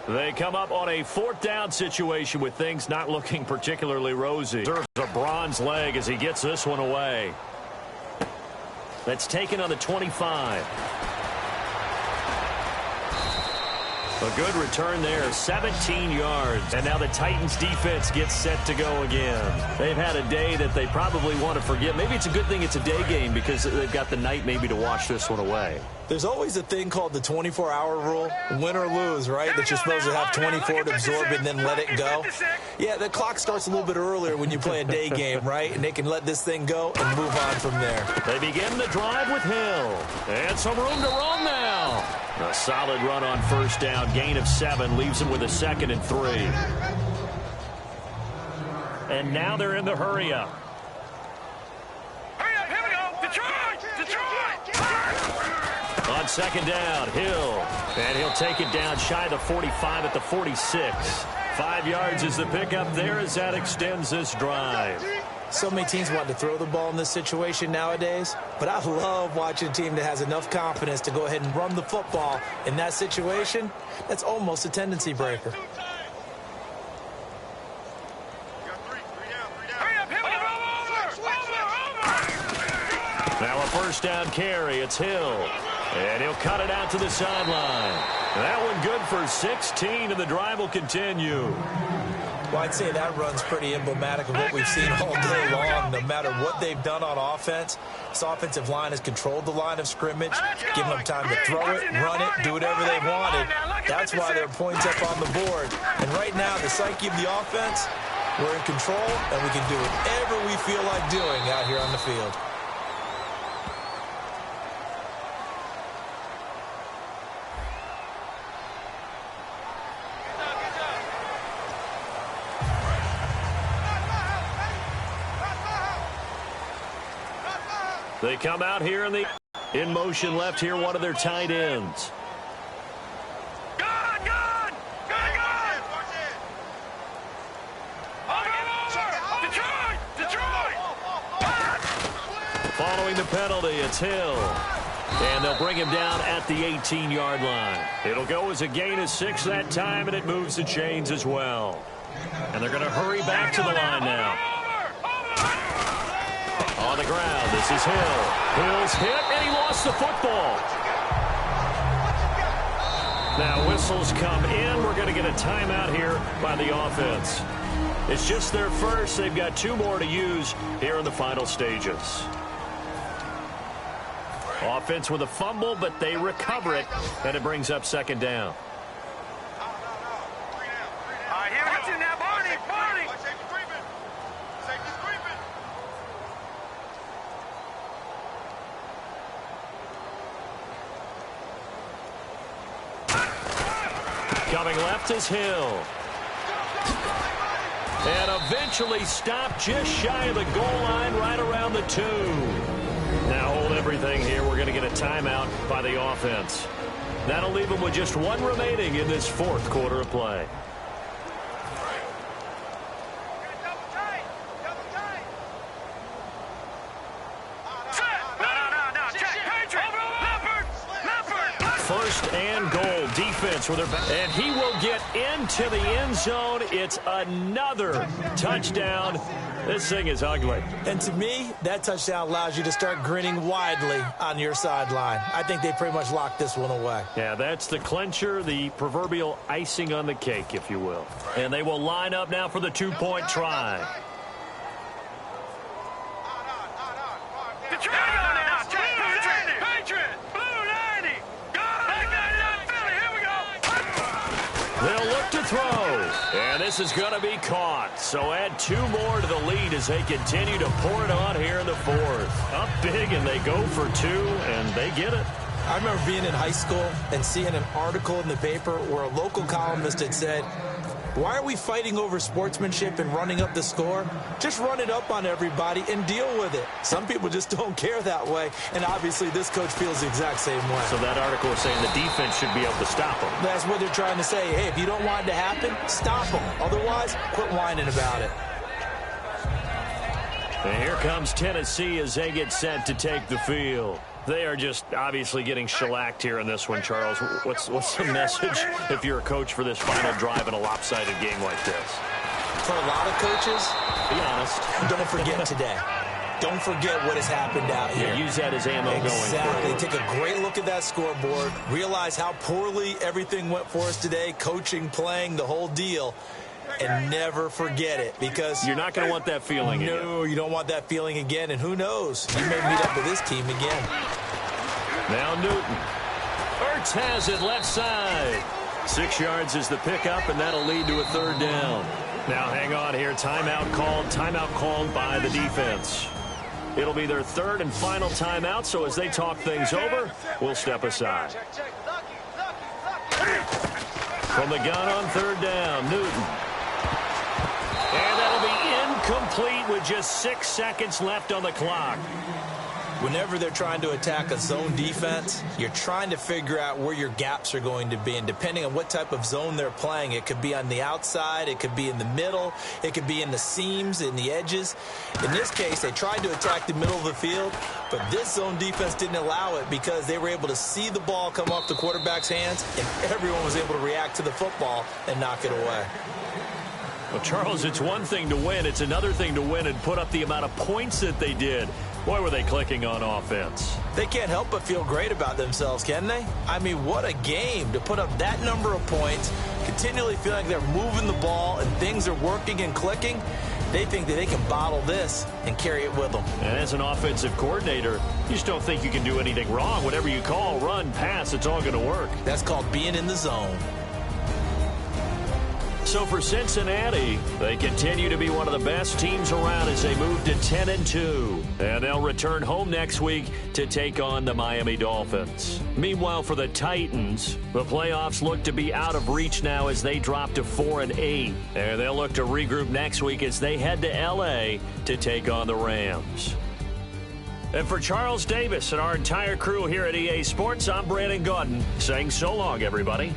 They come up on a fourth down situation with things not looking particularly rosy. Serves a bronze leg as he gets this one away. That's taken on the 25. A good return there, 17 yards. And now the Titans defense gets set to go again. They've had a day that they probably want to forget. Maybe it's a good thing it's a day game because they've got the night maybe to wash this one away. There's always a thing called the 24-hour rule, win or lose, right? That you're supposed to have 24 to absorb and then let it go. Yeah, the clock starts a little bit earlier when you play a day game, right? And they can let this thing go and move on from there. They begin the drive with Hill. And some room to roam now. A solid run on first down. Gain of 7 leaves them with a 2nd and 3. And now they're in the hurry-up. Hurry up, here we go. Detroit! On second down, Hill. And he'll take it down shy of the 45 at the 46. 5 yards is the pickup there as that extends this drive. So many teams want to throw the ball in this situation nowadays, but I love watching a team that has enough confidence to go ahead and run the football in that situation. That's almost a tendency breaker. Now a first down carry. It's Hill. And he'll cut it out to the sideline. That one good for 16, and the drive will continue. Well, I'd say that run's pretty emblematic of what we've seen all day long. No matter what they've done on offense, this offensive line has controlled the line of scrimmage, given them time to throw it, run it, do whatever they wanted. That's why their points up on the board. And right now, the psyche of the offense, we're in control, and we can do whatever we feel like doing out here on the field. They come out here in motion left here, one of their tight ends. Good! Detroit! Following the penalty, it's Hill. And they'll bring him down at the 18-yard line. It'll go as a gain of 6 that time, and it moves the chains as well. And they're going to hurry back to the line now. On the ground, this is Hill. Hill's hit, and he lost the football. Now whistles come in. We're going to get a timeout here by the offense. It's just their first. They've got 2 more to use here in the final stages. Offense with a fumble, but they recover it, and it brings up second down. Coming left is Hill. And eventually stopped just shy of the goal line right around the 2. Now hold everything here. We're going to get a timeout by the offense. That'll leave them with just 1 remaining in this 4th quarter of play. First and goal. Defense with their back. And he will get into the end zone. It's another touchdown. This thing is ugly. And to me, that touchdown allows you to start grinning widely on your sideline. I think they pretty much locked this one away. Yeah, that's the clincher, the proverbial icing on the cake, if you will. And they will line up now for the 2-point try. They'll look to throw, and this is going to be caught. So add 2 more to the lead as they continue to pour it on here in the 4th. Up big, and they go for 2, and they get it. I remember being in high school and seeing an article in the paper where a local columnist had said, why are we fighting over sportsmanship and running up the score? Just run it up on everybody and deal with it. Some people just don't care that way, and obviously this coach feels the exact same way. So that article is saying the defense should be able to stop them. That's what they're trying to say. Hey, if you don't want it to happen, stop them. Otherwise, quit whining about it. And here comes Tennessee as they get set to take the field. They are just obviously getting shellacked here in this one, Charles. What's the message if you're a coach for this final drive in a lopsided game like this? For a lot of coaches, be honest, don't forget today. Don't forget what has happened out here. Yeah, use that as ammo going forward. Exactly. Take a great look at that scoreboard. Realize how poorly everything went for us today. Coaching, playing, the whole deal. And never forget it, because you're not going to want that feeling again. No, you don't want that feeling again. And who knows? You may meet up with this team again. Now Newton. Ertz has it left side. 6 yards is the pickup, and that'll lead to a third down. Now hang on here. Timeout called by the defense. It'll be their third and final timeout, so as they talk things over, we'll step aside. From the gun on third down, Newton. And that'll be incomplete with just 6 seconds left on the clock. Whenever they're trying to attack a zone defense, you're trying to figure out where your gaps are going to be. And depending on what type of zone they're playing, it could be on the outside, it could be in the middle, it could be in the seams, in the edges. In this case, they tried to attack the middle of the field, but this zone defense didn't allow it because they were able to see the ball come off the quarterback's hands, and everyone was able to react to the football and knock it away. Well, Charles, it's one thing to win. It's another thing to win and put up the amount of points that they did. Boy, were they clicking on offense. They can't help but feel great about themselves, can they? I mean, what a game to put up that number of points, continually feeling like they're moving the ball and things are working and clicking. They think that they can bottle this and carry it with them. And as an offensive coordinator, you just don't think you can do anything wrong. Whatever you call, run, pass, it's all going to work. That's called being in the zone. So for Cincinnati, they continue to be one of the best teams around as they move to 10-2. And they'll return home next week to take on the Miami Dolphins. Meanwhile, for the Titans, the playoffs look to be out of reach now as they drop to 4-8. And they'll look to regroup next week as they head to L.A. to take on the Rams. And for Charles Davis and our entire crew here at EA Sports, I'm Brandon Gaudin saying so long, everybody.